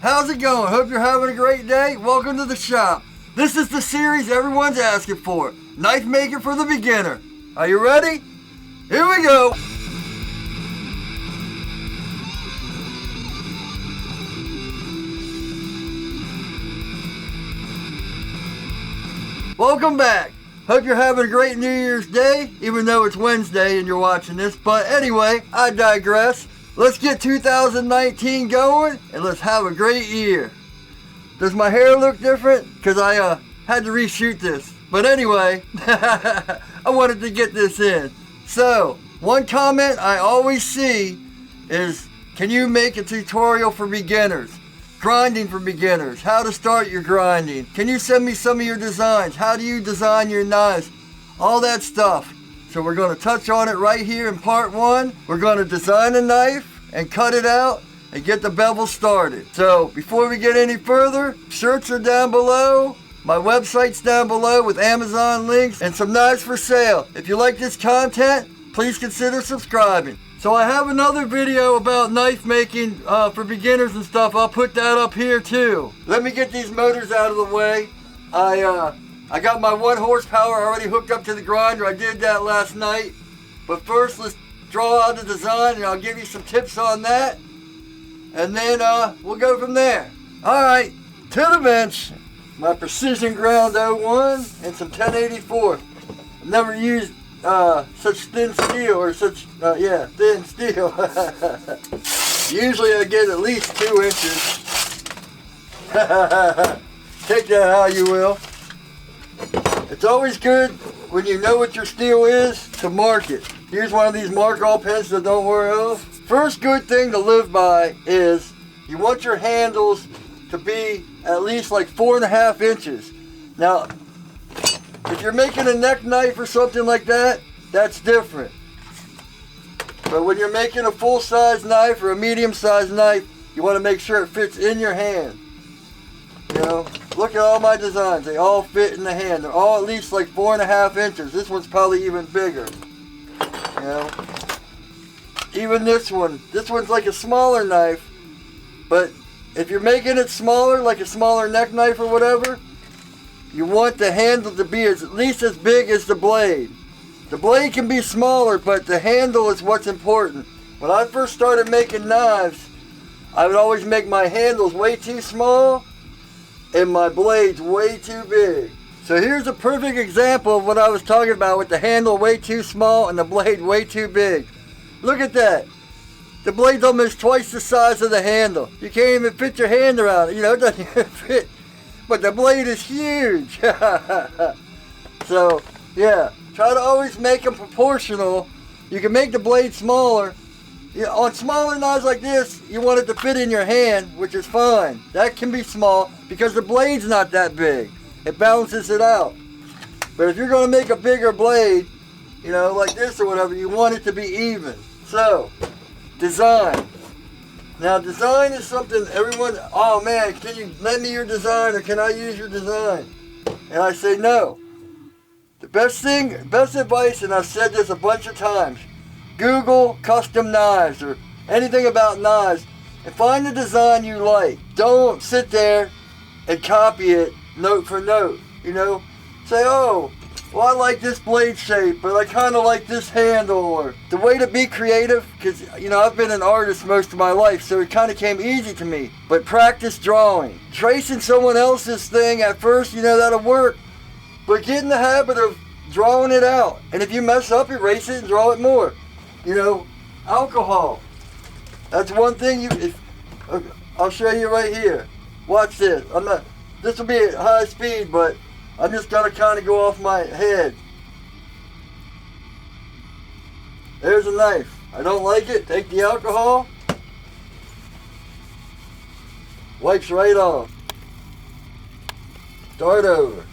How's it going? Hope you're having a great day. Welcome to the shop. This is the series everyone's asking for. Knife making for the beginner. Are you ready? Here we go. Welcome back. Hope you're having a great New Year's Day, even though it's Wednesday and you're watching this. But anyway, I digress. Let's get 2019 going and let's have a great year. Does my hair look different? Because I had to reshoot this. But anyway, I wanted to get this in. So, one comment I always see is, can you make a tutorial for beginners? Grinding for beginners. How to start your grinding. Can you send me some of your designs? How do you design your knives? All that stuff. So we're going to touch on it right here in part one. We're going to design a knife and cut it out and get the bevel started. So before we get any further, shirts are down below. My website's down below with Amazon links and some knives for sale. If you like this content, please consider subscribing. So I have another video about knife making for beginners and stuff. I'll put that up here too. Let me get these motors out of the way. I got my 1 horsepower already hooked up to the grinder. I did that last night. But first, let's draw out the design and I'll give you some tips on that. And then we'll go from there. Alright, to the bench. My Precision Ground 01 and some 1084. I've never used such thin steel or such, thin steel. Usually I get at least 2 inches. Take that how you will. It's always good when you know what your steel is to mark it. Here's one of these mark all pens that don't wear off. First good thing to live by is you want your handles to be at least like 4.5 inches. Now, if you're making a neck knife or something like that, that's different. But when you're making a full-size knife or a medium-sized knife, you want to make sure it fits in your hand. You know, look at all my designs. They all fit in the hand. They're all at least like 4.5 inches. This one's probably even bigger. You know, even this one's like a smaller knife. But if you're making it smaller, like a smaller neck knife or whatever, you want the handle to be at least as big as the blade. The blade can be smaller, but the handle is what's important. When I first started making knives, I would always make my handles way too small and my blades way too big. So here's a perfect example of what I was talking about with the handle way too small and the blade way too big. Look at that. The blade's almost twice the size of the handle. You can't even fit your hand around it. You know, it doesn't even fit. But the blade is huge. So, yeah. Try to always make them proportional. You can make the blade smaller. You know, on smaller knives like this, you want it to fit in your hand, which is fine. That can be small because the blade's not that big. It balances it out. But if you're going to make a bigger blade, you know, like this or whatever, you want it to be even. So, design. Now, design is something everyone, oh man, can you lend me your design or can I use your design? And I say no. The best advice, and I've said this a bunch of times, Google custom knives or anything about knives and find the design you like. Don't sit there and copy it note for note, you know. Say, oh, well, I like this blade shape, but I kind of like this handle. Or the way to be creative, because, you know, I've been an artist most of my life, so it kind of came easy to me. But practice drawing. Tracing someone else's thing at first, you know, that'll work. But get in the habit of drawing it out. And if you mess up, erase it and draw it more. You know, alcohol. That's one thing I'll show you right here. Watch this. This will be at high speed, but I'm just going to kind of go off my head. There's a knife. I don't like it. Take the alcohol. Wipes right off. Start over.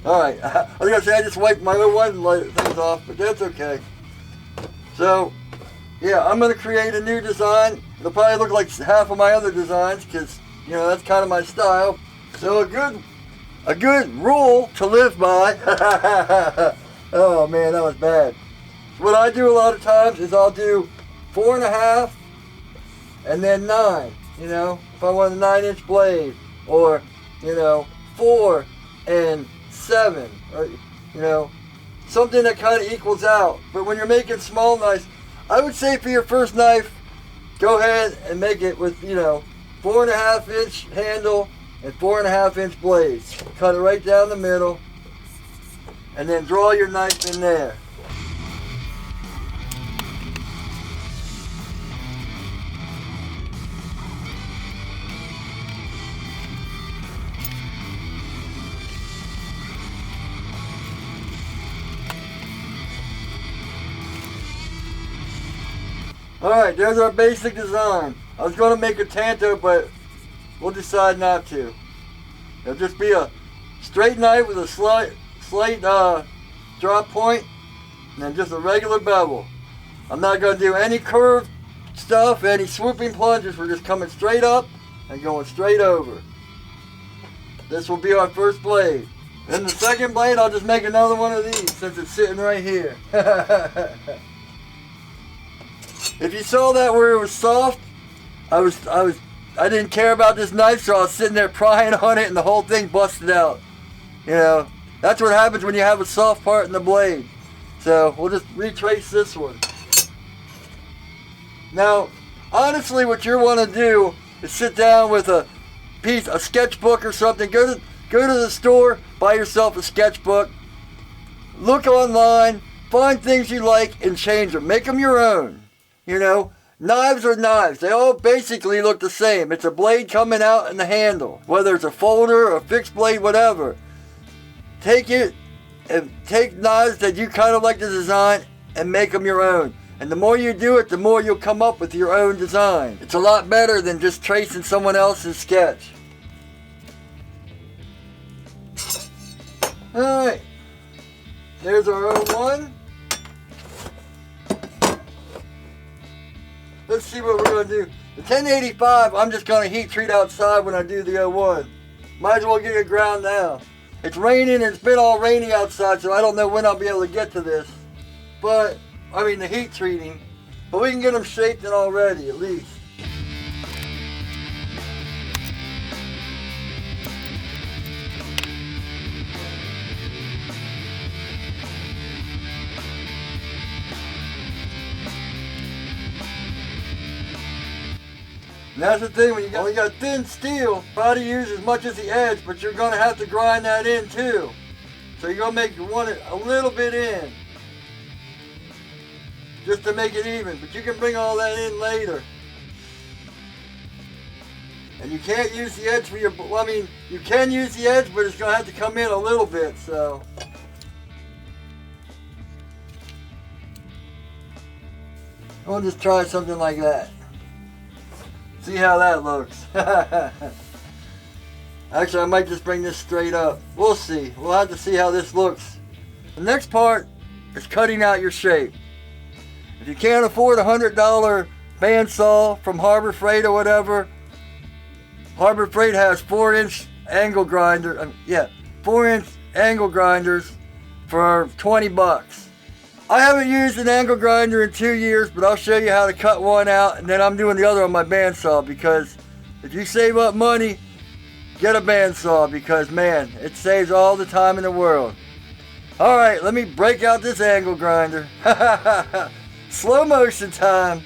Alright, I was going to say I just wiped my other one and let things off, but that's okay. So, yeah, I'm going to create a new design. It'll probably look like half of my other designs because, you know, that's kind of my style. So a good rule to live by. Oh man, that was bad. What I do a lot of times is I'll do 4.5 and then 9, you know, if I want a 9-inch blade, or, you know, 4 and 7, or, you know, something that kind of equals out. But when you're making small knives, I would say for your first knife, go ahead and make it with, you know, 4.5-inch handle and 4.5-inch blades. Cut it right down the middle, and then draw your knife in there. Alright, there's our basic design. I was going to make a tanto, but we'll decide not to. It'll just be a straight knife with a slight drop point, and then just a regular bevel. I'm not going to do any curved stuff, any swooping plunges. We're just coming straight up and going straight over. This will be our first blade. Then the second blade, I'll just make another one of these since it's sitting right here. If you saw that where it was soft, I didn't care about this knife, so I was sitting there prying on it and the whole thing busted out. You know, that's what happens when you have a soft part in the blade. So we'll just retrace this one. Now, honestly, what you want to do is sit down with a sketchbook or something. Go to the store, buy yourself a sketchbook, look online, find things you like and change them. Make them your own. You know, knives are knives. They all basically look the same. It's a blade coming out and the handle. Whether it's a folder or a fixed blade, whatever. Take it and take knives that you kind of like to design and make them your own. And the more you do it, the more you'll come up with your own design. It's a lot better than just tracing someone else's sketch. Alright. There's our own one. Let's see what we're going to do. The 1085, I'm just going to heat treat outside when I do the 01. Might as well get it ground now. It's raining and it's been all rainy outside, so I don't know when I'll be able to get to this. But, I mean the heat treating. But we can get them shaped and all ready at least. And that's the thing, when you only got thin steel, try to use as much as the edge, but you're going to have to grind that in too. So you're going to want it a little bit in, just to make it even. But you can bring all that in later. And you can't use the edge for your, well, I mean, you can use the edge, but it's going to have to come in a little bit, so. I'll just try something like that. See how that looks. Actually, I might just bring this straight up. We'll see. We'll have to see how this looks. The next part is cutting out your shape. If you can't afford a $100 bandsaw from Harbor Freight or whatever, Harbor Freight has 4-inch angle grinder. 4-inch angle grinders for 20 bucks. I haven't used an angle grinder in 2 years, but I'll show you how to cut one out, and then I'm doing the other on my bandsaw, because if you save up money, get a bandsaw, because man, it saves all the time in the world. Alright, let me break out this angle grinder. Slow motion time.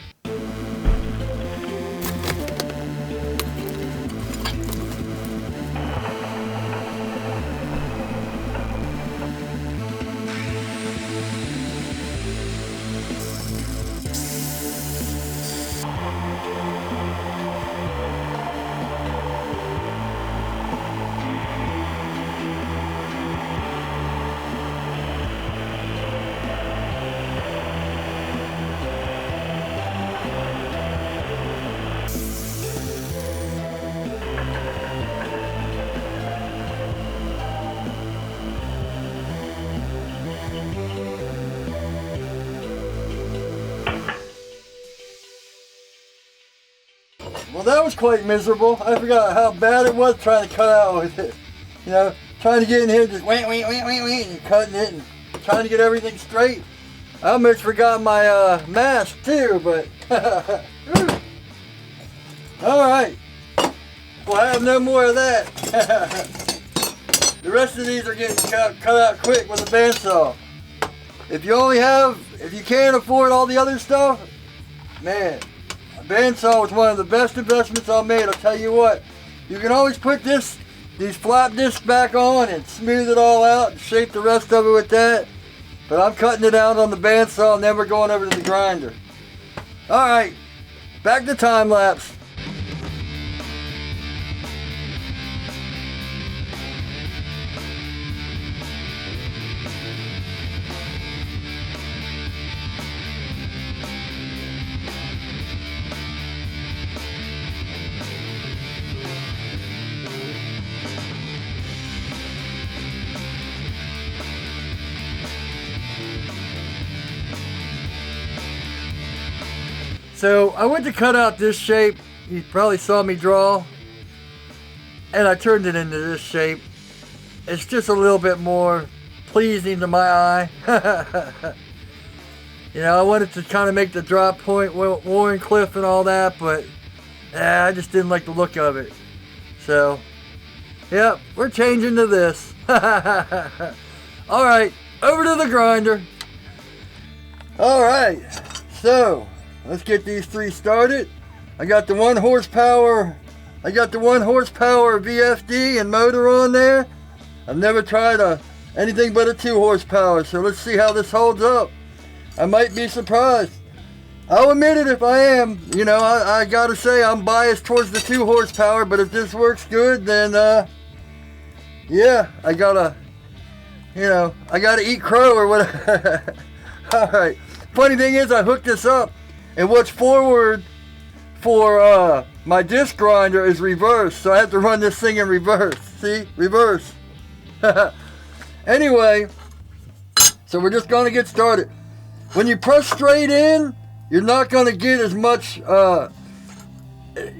Well, that was quite miserable. I forgot how bad it was trying to cut out with it. You know, trying to get in here, just and cutting it and trying to get everything straight. I almost forgot my mask too, but Alright. We'll have no more of that. The rest of these are getting cut out quick with a bandsaw. If you can't afford all the other stuff, man, a bandsaw is one of the best investments I made. I'll tell you what, you can always put these flap discs back on and smooth it all out and shape the rest of it with that. But I'm cutting it out on the bandsaw and then we're going over to the grinder. Alright, back to time lapse. So I went to cut out this shape. You probably saw me draw. And I turned it into this shape. It's just a little bit more pleasing to my eye. You know, I wanted to kind of make the drop point Warren Cliff and all that, but I just didn't like the look of it. So, yep, we're changing to this. Alright, over to the grinder. Alright, so let's get these three started. I got the 1 horsepower VFD and motor on there. I've never tried anything but a 2 horsepower, so let's see how this holds up. I might be surprised. I'll admit it if I am. You know, I gotta say I'm biased towards the 2 horsepower, but if this works good, then yeah, I gotta eat crow or whatever. Alright. Funny thing is I hooked this up, and what's forward for my disc grinder is reverse, so I have to run this thing in reverse. See? Reverse. Anyway, so we're just going to get started. When you press straight in, you're not going to get as much, you're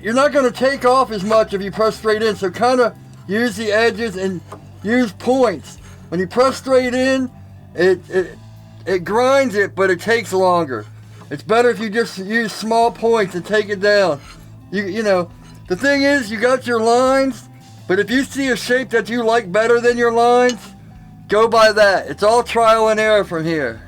not going to take off as much if you press straight in, so kind of use the edges and use points. When you press straight in, it grinds it, but it takes longer. It's better if you just use small points and take it down. You know, the thing is, you got your lines, but if you see a shape that you like better than your lines, go by that. It's all trial and error from here.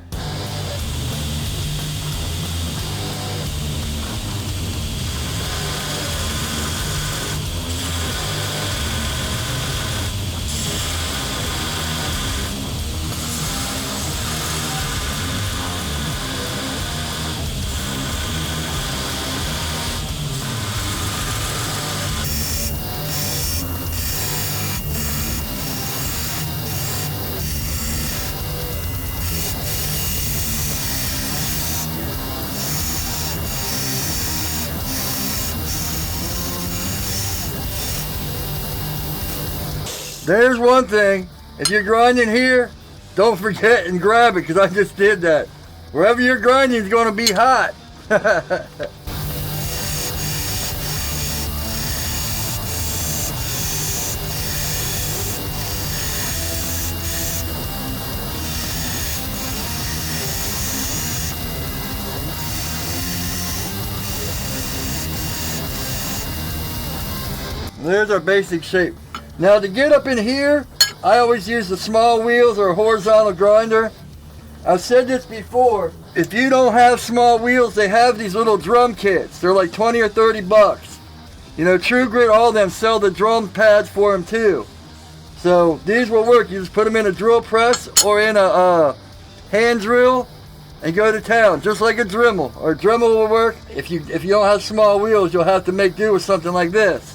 There's one thing, if you're grinding here, don't forget and grab it, because I just did that. Wherever you're grinding is going to be hot. There's our basic shape. Now to get up in here, I always use the small wheels or a horizontal grinder. I've said this before, if you don't have small wheels, they have these little drum kits. They're like 20 or 30 bucks. You know, True Grit, all of them sell the drum pads for them too. So these will work. You just put them in a drill press or in a hand drill and go to town, just like a Dremel. Or a Dremel will work. If you don't have small wheels, you'll have to make do with something like this.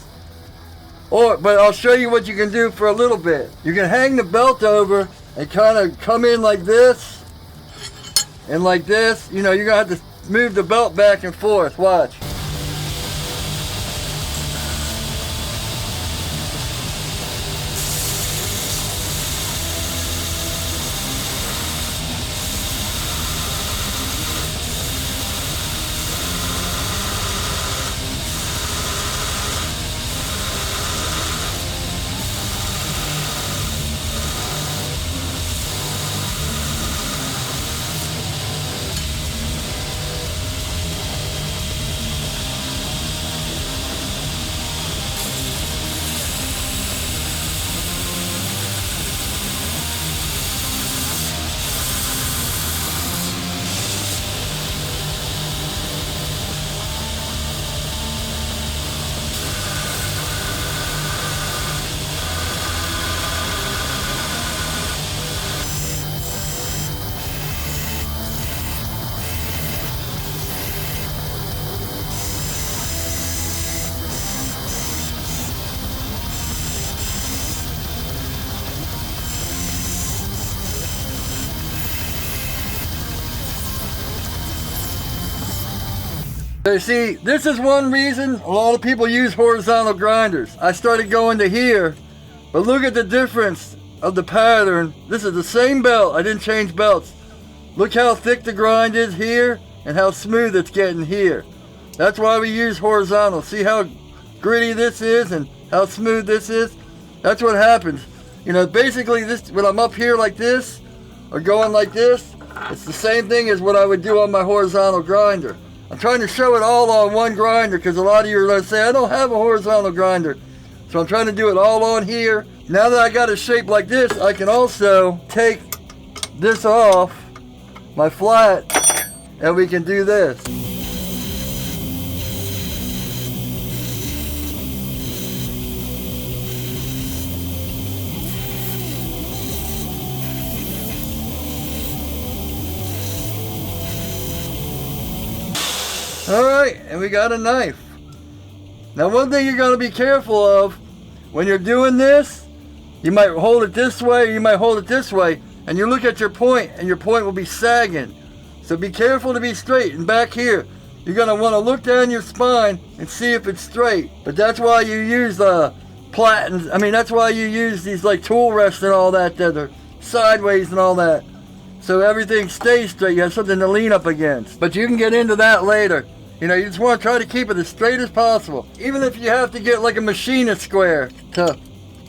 But I'll show you what you can do for a little bit. You can hang the belt over and kind of come in like this and like this. You know, you're going to have to move the belt back and forth. Watch. But see, this is one reason a lot of people use horizontal grinders. I started going to here, but look at the difference of the pattern. This is the same belt. I didn't change belts. Look how thick the grind is here and how smooth it's getting here. That's why we use horizontal. See how gritty this is and how smooth this is? That's what happens. You know, basically this, when I'm up here like this or going like this, it's the same thing as what I would do on my horizontal grinder. I'm trying to show it all on one grinder because a lot of you are going to say, I don't have a horizontal grinder. So I'm trying to do it all on here. Now that I got it shaped like this, I can also take this off my flat and we can do this. Alright, and we got a knife. Now one thing you're going to be careful of when you're doing this, you might hold it this way, or you might hold it this way, and you look at your point, and your point will be sagging. So be careful to be straight. And back here, you're going to want to look down your spine and see if it's straight. But that's why you use the platens. I mean, that's why you use these like tool rests and all that are sideways and all that. So everything stays straight. You have something to lean up against. But you can get into that later. You know, you just want to try to keep it as straight as possible. Even if you have to get like a machinist square to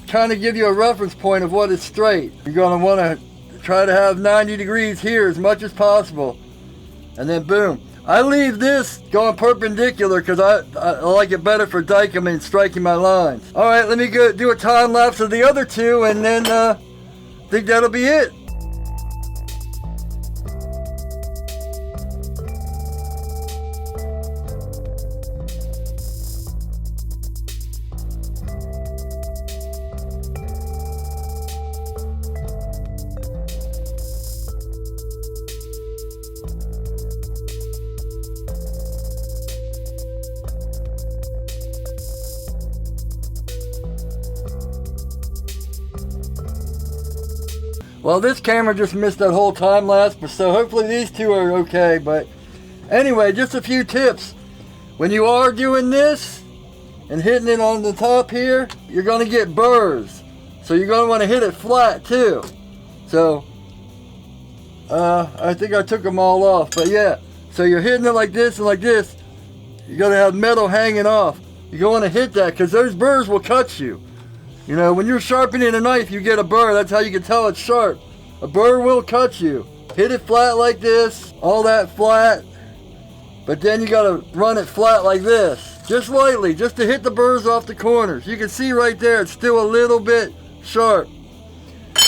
kind of give you a reference point of what is straight. You're going to want to try to have 90 degrees here as much as possible. And then boom. I leave this going perpendicular because I like it better for diking and striking my lines. Alright, let me go do a time lapse of the other two and then I think that'll be it. Well, this camera just missed that whole time lapse, so hopefully these two are okay. But anyway, just a few tips. When you are doing this and hitting it on the top here, you're going to get burrs. So you're going to want to hit it flat too. So I think I took them all off, but yeah. So you're hitting it like this and like this. You're going to have metal hanging off. You're going to hit that because those burrs will cut you. You know, when you're sharpening a knife, you get a burr. That's how you can tell it's sharp. A burr will cut you. Hit it flat like this, all that flat. But then you gotta run it flat like this. Just lightly, just to hit the burrs off the corners. You can see right there, it's still a little bit sharp.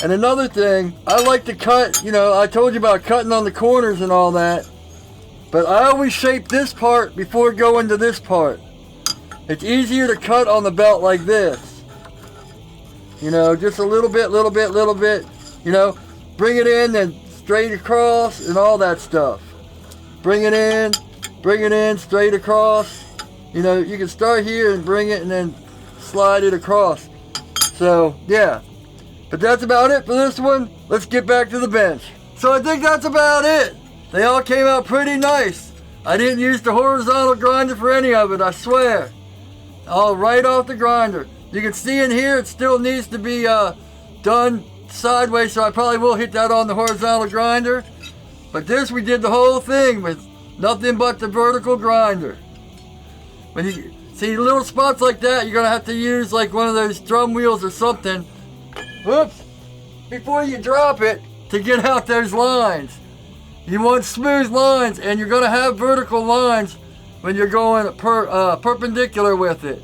And another thing, I like to cut, you know, I told you about cutting on the corners and all that. But I always shape this part before going to this part. It's easier to cut on the belt like this. You know, just a little bit, you know, bring it in and straight across and all that stuff. Bring it in, straight across. You know, you can start here and bring it and then slide it across. So, yeah. But that's about it for this one. Let's get back to the bench. So I think that's about it. They all came out pretty nice. I didn't use the horizontal grinder for any of it, I swear. All right off the grinder. You can see in here it still needs to be done sideways, so I probably will hit that on the horizontal grinder. But this, we did the whole thing with nothing but the vertical grinder. When you see little spots like that, you're going to have to use like one of those drum wheels or something. Whoops! Before you drop it, to get out those lines. You want smooth lines, and you're going to have vertical lines when you're going perpendicular with it.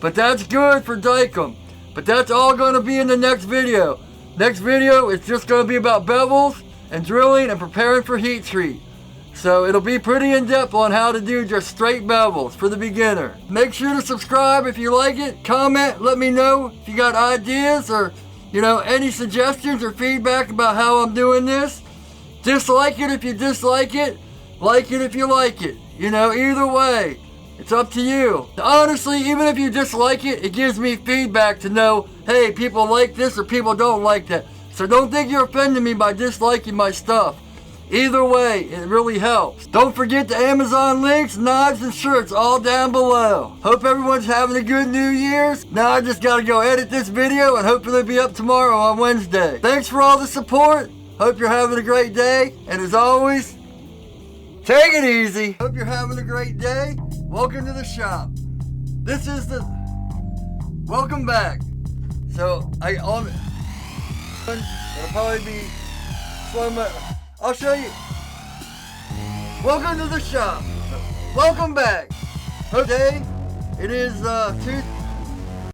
But that's good for Dikem. But that's all going to be in the next video. Next video is just going to be about bevels and drilling and preparing for heat treat. So it'll be pretty in-depth on how to do just straight bevels for the beginner. Make sure to subscribe if you like it. Comment, let me know if you got ideas or, you know, any suggestions or feedback about how I'm doing this. Dislike it if you dislike it. Like it if you like it. You know, either way. It's up to you. Honestly, even if you dislike it, it gives me feedback to know, hey, people like this or people don't like that. So don't think you're offending me by disliking my stuff. Either way, it really helps. Don't forget the Amazon links, knives, and shirts all down below. Hope everyone's having a good New Year's. Now I just gotta go edit this video and hopefully it'll be up tomorrow on Wednesday. Thanks for all the support. Hope you're having a great day. And as always, take it easy. Hope you're having a great day. Welcome to the shop. This is the... Welcome back. So, it'll probably be slow mo. I'll show you. Welcome to the shop. Welcome back. Okay, it is